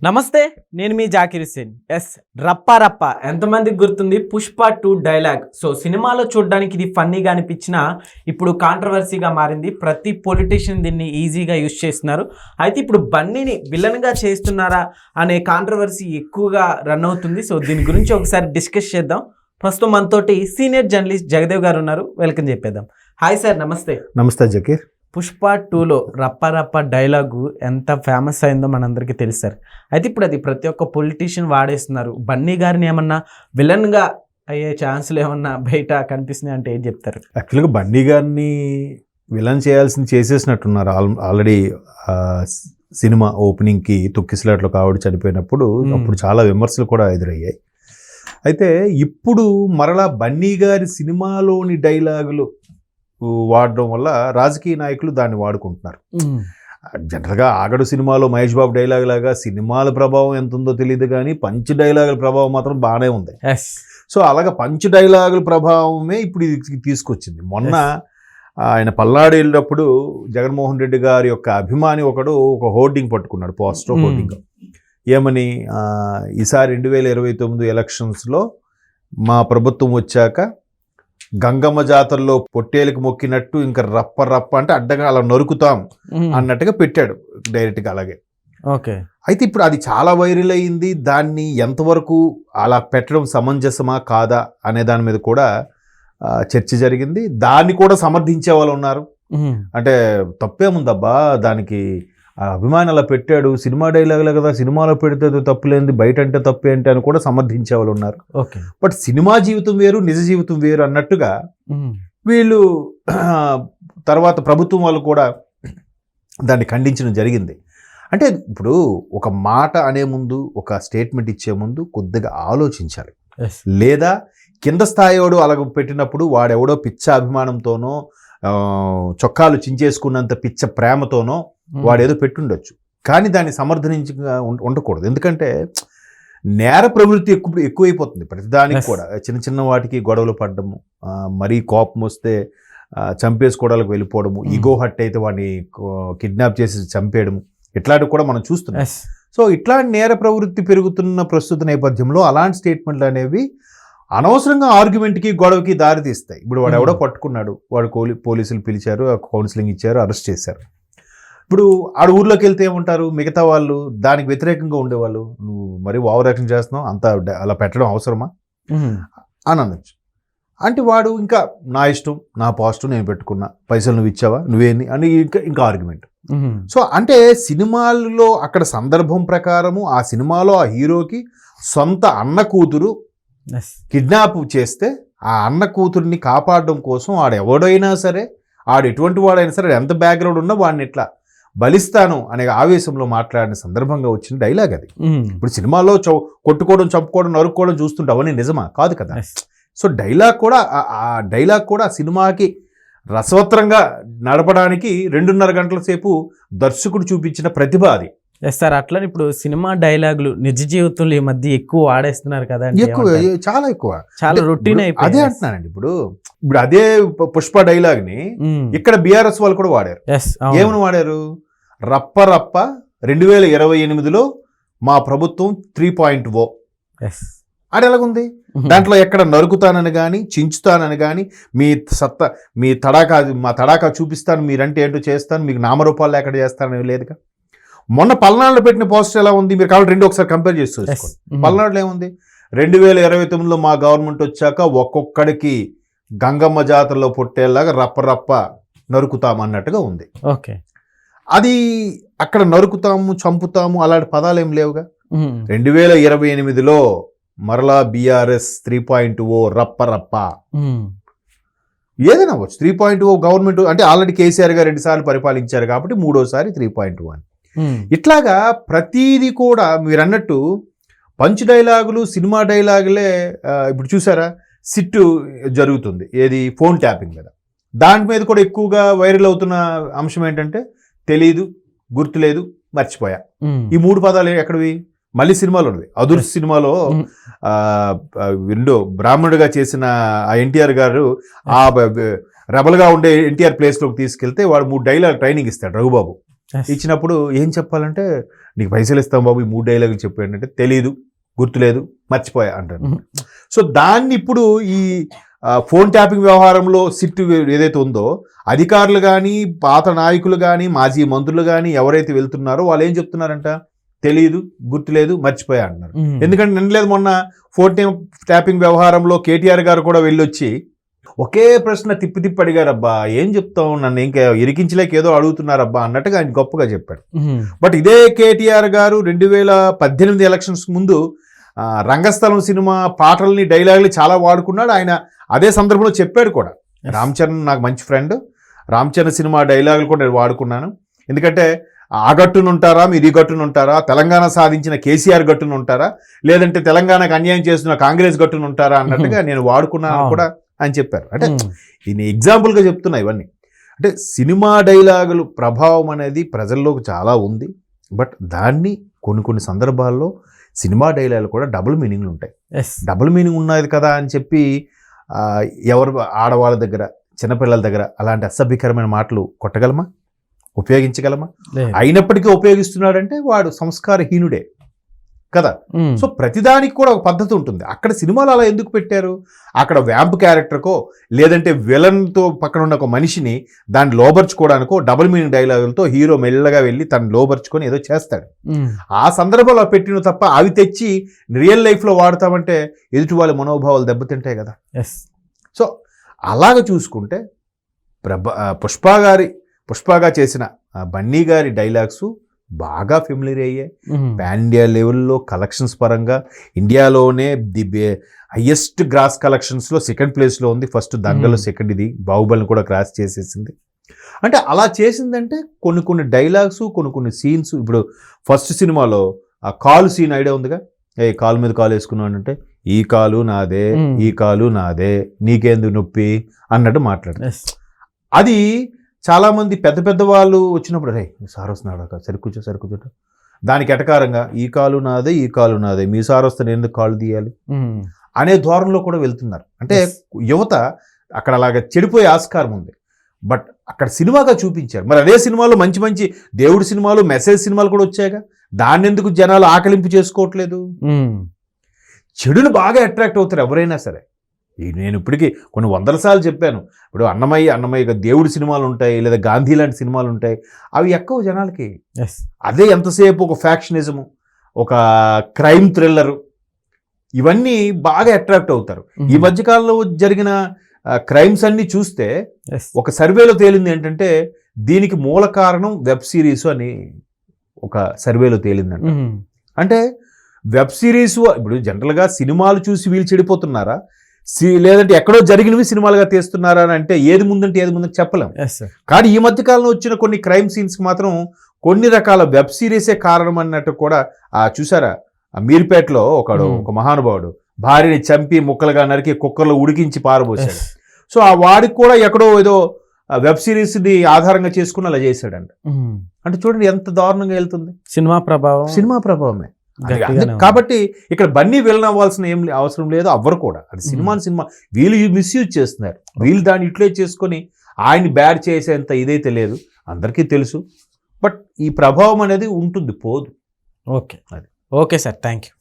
నమస్తే, నేను మీ జాకిర్ హుస్సేన్. రప్ప రప్ప ఎంతమందికి గుర్తుంది? పుష్ప 2 డైలాగ్. సో సినిమాలో చూడడానికి ఇది ఫన్నీగా అనిపించినా ఇప్పుడు కాంట్రవర్సీగా మారింది. ప్రతి పొలిటీషియన్ దీన్ని ఈజీగా యూజ్ చేస్తున్నారు. అయితే ఇప్పుడు బన్నీని విలన్గా చేస్తున్నారా అనే కాంట్రవర్సీ ఎక్కువగా రన్ అవుతుంది. సో దీని గురించి ఒకసారి డిస్కస్ చేద్దాం. ప్రస్తుతం మనతోటి సీనియర్ జర్నలిస్ట్ జగదేవ్ గారు ఉన్నారు. వెల్కమ్ చెప్పేద్దాం. హాయ్ సార్, నమస్తే. నమస్తే జకీర్. పుష్ప 2లో రప్ప రప్ప డైలాగు ఎంత ఫేమస్ అయిందో మనందరికీ తెలుసు సార్. అయితే ఇప్పుడు అది ప్రతి ఒక్క పొలిటీషియన్ వాడేస్తున్నారు. బన్నీ గారిని ఏమన్నా విలన్గా అయ్యే ఛాన్సులు ఏమన్నా బయట కనిపిస్తున్నాయి అంటే ఏం చెప్తారు? యాక్చువల్గా బన్నీ గారిని విలన్ చేయాల్సింది చేసేసినట్టున్నారు. ఆల్రెడీ సినిమా ఓపెనింగ్కి తొక్కిసలాట్లో కావడి చనిపోయినప్పుడు అప్పుడు చాలా విమర్శలు కూడా ఎదురయ్యాయి. అయితే ఇప్పుడు మరలా బన్నీ గారి సినిమాలోని డైలాగులు వాడడం వల్ల రాజకీయ నాయకులు దాన్ని వాడుకుంటున్నారు. జనరల్గా ఆగడు సినిమాలో మహేష్ బాబు డైలాగ్ లాగా సినిమాల ప్రభావం ఎంత ఉందో తెలియదు, కానీ పంచ్ డైలాగుల ప్రభావం మాత్రం బాగానే ఉంది. సో అలాగా పంచ్ డైలాగుల ప్రభావమే ఇప్పుడు ఇది తీసుకొచ్చింది. మొన్న ఆయన పల్నాడు వెళ్ళినప్పుడు జగన్మోహన్ రెడ్డి గారి యొక్క అభిమాని ఒకడు ఒక హోర్డింగ్ పట్టుకున్నాడు, పోస్టర్ హోర్డింగ్. ఏమని, ఈసారి 2029 ఎలక్షన్స్లో మా ప్రభుత్వం వచ్చాక గంగమ్మ జాతరలో పొట్టేలకు మొక్కినట్టు ఇంకా రప్ప రప్ప అంటే అడ్డగా అలా నరుకుతాం అన్నట్టుగా పెట్టాడు డైరెక్ట్గా. అలాగే ఓకే. అయితే ఇప్పుడు అది చాలా వైరల్ అయింది. దాన్ని ఎంతవరకు అలా పెట్టడం సమంజసమా కాదా అనే దాని మీద కూడా చర్చ జరిగింది. దాన్ని కూడా సమర్థించే వాళ్ళు ఉన్నారు. అంటే తప్పేముందబ్బా, దానికి అభిమాని అలా పెట్టాడు, సినిమా డైలాగులే కదా, సినిమాలో పెడితే తప్పులేంది, బయట అంటే తప్పేంటి అని కూడా సమర్థించే వాళ్ళు ఉన్నారు. బట్ సినిమా జీవితం వేరు, నిజ జీవితం వేరు అన్నట్టుగా వీళ్ళు తర్వాత ప్రభుత్వం వాళ్ళు కూడా దాన్ని ఖండించడం జరిగింది. అంటే ఇప్పుడు ఒక మాట అనే ముందు, ఒక స్టేట్మెంట్ ఇచ్చే ముందు కొద్దిగా ఆలోచించాలి. లేదా కింద స్థాయివాడు అలా పెట్టినప్పుడు వాడెవడో పిచ్చ అభిమానంతోనో చొక్కాలు చించేసుకున్నంత పిచ్చ ప్రేమతోనో వాడేదో పెట్టుండొచ్చు, కానీ దాన్ని సమర్థనించగా ఉండకూడదు. ఎందుకంటే నేర ప్రవృత్తి ఎక్కువైపోతుంది ప్రతిదానికి కూడా. చిన్న చిన్న వాటికి గొడవలు పడ్డము, మరీ కోపం వస్తే చంపేసుకోవడానికి వెళ్ళిపోవడము, ఈగో హట్ అయితే వాడిని కిడ్నాప్ చేసి చంపేయడము, ఇట్లాంటివి కూడా మనం చూస్తున్నాం. సో ఇట్లాంటి నేర ప్రవృత్తి పెరుగుతున్న ప్రస్తుత నేపథ్యంలో అలాంటి స్టేట్మెంట్లు అనేవి అనవసరంగా ఆర్గ్యుమెంట్కి గొడవకి దారి తీస్తాయి. ఇప్పుడు వాడు ఎవడో పట్టుకున్నాడు, వాడు పోలీసులు పిలిచారు, కౌన్సిలింగ్ ఇచ్చారు, అరెస్ట్ చేశారు. ఇప్పుడు ఆడ ఊర్లోకి వెళ్తే ఏమంటారు మిగతా వాళ్ళు, దానికి వ్యతిరేకంగా ఉండేవాళ్ళు, నువ్వు మరీ ఓవర్ యాక్షన్ చేస్తున్నావు, అంత అలా పెట్టడం అవసరమా అని అనొచ్చు. అంటే వాడు ఇంకా నా ఇష్టం, నా పాజిటివ్ నేను పెట్టుకున్నా, పైసలు నువ్వు ఇచ్చావా, నువ్వేంది అని ఇంకా ఆర్గ్యుమెంట్. సో అంటే సినిమాల్లో అక్కడ సందర్భం ప్రకారము ఆ సినిమాలో ఆ హీరోకి సొంత అన్న కూతురు కిడ్నాప్ చేస్తే ఆ అన్న కూతుర్ని కాపాడడం కోసం ఎవడైనా సరే, ఎటువంటి వాడైనా సరే, ఎంత బ్యాక్గ్రౌండ్ ఉన్నా వాడిని ఇట్లా బలిస్తాను అనే ఆవేశంలో మాట్లాడిన సందర్భంగా వచ్చిన డైలాగ్ అది. ఇప్పుడు సినిమాలో కొట్టుకోవడం, చంపుకోవడం, నరుక్కోవడం చూస్తుంటే అవన్నీ నిజమా? కాదు కదా. సో డైలాగ్ కూడా సినిమాకి రసవత్రంగా నడపడానికి 2.5 గంటల సేపు దర్శకుడు చూపించిన ప్రతిభ అది. సార్ అట్లా ఇప్పుడు సినిమా డైలాగులు నిజ జీవితంలో ఈ మధ్య ఎక్కువ వాడేస్తున్నారు కదా, చాలా ఎక్కువ, చాలా రొటీన్ అయిపోయింది. అదే అంటున్నానండి. ఇప్పుడు అదే పుష్ప డైలాగ్ ని ఇక్కడ బీఆర్ఎస్ వాళ్ళు కూడా వాడారు. ఏమని వాడారు? రప్ప రప్ప 2028లో మా ప్రభుత్వం 3.0 అది ఎలాగుంది? దాంట్లో ఎక్కడ నరుకుతానని కానీ, చించుతానని కానీ, మా తడాకా చూపిస్తాను, మీరంటే ఏంటో చేస్తాను, మీకు నామరూపాలు ఎక్కడ చేస్తానని లేదుగా. మొన్న పల్నాడులో పెట్టిన పోస్టర్ ఎలా ఉంది? మీరు కాబట్టి ఒకసారి కంపేర్ చేసి చూసుకోండి. పల్నాడులో ఏముంది? 2029లో మా గవర్నమెంట్ వచ్చాక ఒక్కొక్కడికి గంగమ్మ జాతరలో పొట్టేలాగా రప్ప రప్ప నరుకుతాము అన్నట్టుగా ఉంది. ఓకే. అది అక్కడ నరుకుతాము, చంపుతాము అలాంటి పదాలు ఏం లేవుగా. 2028లో మరలా బీఆర్ఎస్ 3.0 రప్ప రప్ప ఏదైనా అవ్వచ్చు. 3.0 గవర్నమెంట్ అంటే ఆల్రెడీ కేసీఆర్ గారు 2 సార్లు పరిపాలించారు కాబట్టి 3వసారి 3.1 అని. ఇట్లాగా ప్రతీది కూడా మీరు అన్నట్టు పంచ్ డైలాగులు, సినిమా డైలాగులే. ఇప్పుడు చూసారా, సిట్టు జరుగుతుంది, ఏది ఫోన్ ట్యాపింగ్ మీద. దాని మీద కూడా ఎక్కువగా వైరల్ అవుతున్న అంశం ఏంటంటే తెలీదు, గుర్తులేదు, మర్చిపోయా. ఈ 3 పదాలు ఎక్కడివి? మళ్ళీ సినిమాలో ఉన్నవి. అదుర్ సినిమాలో బ్రాహ్మణుడిగా చేసిన ఆ ఎన్టీఆర్ గారు ఆ రెబల్గా ఉండే ఎన్టీఆర్ ప్లేస్లోకి తీసుకెళ్తే వాడు 3 డైలాగ్ ట్రైనింగ్ ఇస్తాడు రఘుబాబు. ఇచ్చినప్పుడు ఏం చెప్పాలంటే, నీకు పైసలు ఇస్తాం బాబు ఈ 3 డైలాగులు చెప్పాడు అంటే తెలీదు, గుర్తులేదు, మర్చిపోయా అంటాడు. సో దాన్ని ఇప్పుడు ఈ ఫోన్ ట్యాపింగ్ వ్యవహారంలో సిట్ ఏదైతే ఉందో అధికారులు కానీ పాత నాయకులు కానీ మాజీ మంత్రులు కానీ ఎవరైతే వెళ్తున్నారో వాళ్ళు ఏం చెప్తున్నారంట, తెలియదు, గుర్తులేదు, మర్చిపోయా అంటున్నారు. ఎందుకంటే నిన్నలేదు మొన్న ఫోన్ ట్యాపింగ్ వ్యవహారంలో కేటీఆర్ గారు కూడా వెళ్ళొచ్చి ఒకే ప్రశ్న తిప్పి అడిగారబ్బా, ఏం చెప్తాం, నన్ను ఇంకా ఇరికించలేక ఏదో అడుగుతున్నారబ్బా అన్నట్టుగా ఆయన గొప్పగా చెప్పాడు. బట్ ఇదే కేటీఆర్ గారు 2018 ఎలక్షన్స్ ముందు రంగస్థలం సినిమా పాటల్ని డైలాగులు చాలా వాడుకున్నాడు. ఆయన అదే సందర్భంలో చెప్పాడు కూడా, రామ్ చరణ్ నాకు మంచి ఫ్రెండ్, రామ్ చరణ్ సినిమా డైలాగులు కూడా నేను వాడుకున్నాను. ఎందుకంటే ఆ గట్టును ఉంటారా, మీరు ఈ గట్టును ఉంటారా, తెలంగాణ సాధించిన కేసీఆర్ గట్టును ఉంటారా, లేదంటే తెలంగాణకు అన్యాయం చేస్తున్న కాంగ్రెస్ గట్టును ఉంటారా అన్నట్టుగా నేను వాడుకున్నాను కూడా అని చెప్పారు. అంటే ఈయన ఎగ్జాంపుల్గా చెప్తున్నా ఇవన్నీ. అంటే సినిమా డైలాగులు ప్రభావం అనేది ప్రజల్లోకి చాలా ఉంది. బట్ దాన్ని కొన్ని సందర్భాల్లో సినిమా డైలాగులు కూడా డబుల్ మీనింగ్లు ఉంటాయి. డబుల్ మీనింగ్ ఉన్నది కదా అని చెప్పి ఎవరు ఆడవాళ్ళ దగ్గర, చిన్నపిల్లల దగ్గర అలాంటి అసభ్యకరమైన మాటలు కొట్టగలమా, ఉపయోగించగలమా? అయినప్పటికీ ఉపయోగిస్తున్నాడంటే వాడు సంస్కారహీనుడే కదా. సో ప్రతిదానికి కూడా ఒక పద్ధతి ఉంటుంది. అక్కడ సినిమాలు అలా ఎందుకు పెట్టారు? అక్కడ వ్యాంప్ క్యారెక్టర్కో లేదంటే విలన్తో పక్కన ఉన్న ఒక మనిషిని దాన్ని లోబర్చుకోవడానికో డబుల్ మీనింగ్ డైలాగులతో హీరో మెల్లగా వెళ్ళి తను లోబర్చుకొని ఏదో చేస్తాడు. ఆ సందర్భంలో పెట్టిన తప్ప అవి తెచ్చి రియల్ లైఫ్లో వాడతామంటే ఎదుటి వాళ్ళ మనోభావాలు దెబ్బతింటాయి కదా. సో అలాగ చూసుకుంటే పుష్పగా చేసిన బన్నీ గారి డైలాగ్స్ బాగా ఫెమిలియర్ అయ్యాయి. పాన్ ఇండియా లెవెల్లో కలెక్షన్స్ పరంగా ఇండియాలోనే ది హైయెస్ట్ గ్రాస్ కలెక్షన్స్లో సెకండ్ ప్లేస్లో ఉంది. ఫస్ట్ దంగల్లో సెకండ్, ఇది బాహుబలిని కూడా క్రాస్ చేసేసింది. అంటే అలా చేసిందంటే కొన్ని డైలాగ్స్, కొన్ని సీన్స్. ఇప్పుడు ఫస్ట్ సినిమాలో ఆ కాలు సీన్ ఐడియా ఉందిగా, ఏ కాలు మీద కాలు వేసుకున్నాను అంటే ఈ కాలు నాదే, ఈ కాలు నాదే, నీకేందుకు నొప్పి అన్నట్టు మాట్లాడు. అది చాలామంది పెద్ద వాళ్ళు వచ్చినప్పుడు రే సార్ వస్తున్నాడు, సరికూర్చోట దానికి ఎటకారంగా ఈ కాలు నాదే, ఈ కాలు నాదే, మీ సార్ వస్తే నేను ఎందుకు కాలు తీయాలి అనే ధోరణిలో కూడా వెళ్తున్నారు. అంటే యువత అక్కడ అలాగా చెడిపోయే ఆస్కారం ఉంది. బట్ అక్కడ సినిమాగా చూపించారు. మరి అదే సినిమాలో మంచి దేవుడి సినిమాలు, మెసేజ్ సినిమాలు కూడా వచ్చాయిగా, దాన్ని ఎందుకు జనాలు ఆకలింపు చేసుకోవట్లేదు? చెడును బాగా అట్రాక్ట్ అవుతారు ఎవరైనా సరే. నేను ఇప్పటికీ కొన్ని 100 సార్లు చెప్పాను. ఇప్పుడు అన్నమయ్య దేవుడి సినిమాలు ఉంటాయి, లేదా గాంధీ లాంటి సినిమాలు ఉంటాయి, అవి ఎక్కువ జనాలకి. అదే ఎంతసేపు ఒక ఫ్యాక్షనిజము, ఒక క్రైమ్ థ్రిల్లరు, ఇవన్నీ బాగా అట్రాక్ట్ అవుతారు. ఈ మధ్యకాలంలో జరిగిన క్రైమ్స్ అన్ని చూస్తే ఒక సర్వేలో తేలింది ఏంటంటే దీనికి మూల కారణం వెబ్ సిరీస్ అని ఒక సర్వేలో తేలిందంట. అంటే వెబ్ సిరీస్ ఇప్పుడు జనరల్గా సినిమాలు చూసి వీళ్ళు చెడిపోతున్నారా, లేదంటే ఎక్కడో జరిగినవి సినిమాలుగా తీస్తున్నారా అని అంటే ఏది ముందంటే చెప్పలేం. కానీ ఈ మధ్యకాలంలో వచ్చిన కొన్ని క్రైమ్ సీన్స్కి మాత్రం కొన్ని రకాల వెబ్ సిరీసే కారణం అన్నట్టు కూడా చూసారా, మీర్పేటలో ఒక మహానుభావుడు భార్యని చంపి ముక్కలుగా నరికి కుక్కర్లో ఉడికించి పారబోసాడు. సో ఆ వాడికి కూడా ఎక్కడో ఏదో వెబ్ సిరీస్ని ఆధారంగా చేసుకుని అలా చేశాడంట. అంటే చూడండి ఎంత దారుణంగా వెళ్తుంది సినిమా ప్రభావమే. కాబట్టి ఇక్కడ బన్నీ విలన్ అవ్వాల్సిన ఏం అవసరం లేదు, అవ్వరు కూడా. అది సినిమా వీళ్ళు మిస్యూజ్ చేస్తున్నారు. వీళ్ళు దాన్ని యూటిలైజ్ చేసుకొని ఆయన్ని బ్యాడ్ చేసేంత ఇదైతే లేదు, అందరికీ తెలుసు. బట్ ఈ ప్రభావం అనేది ఉంటుంది, పోదు. Okay sir, thank you.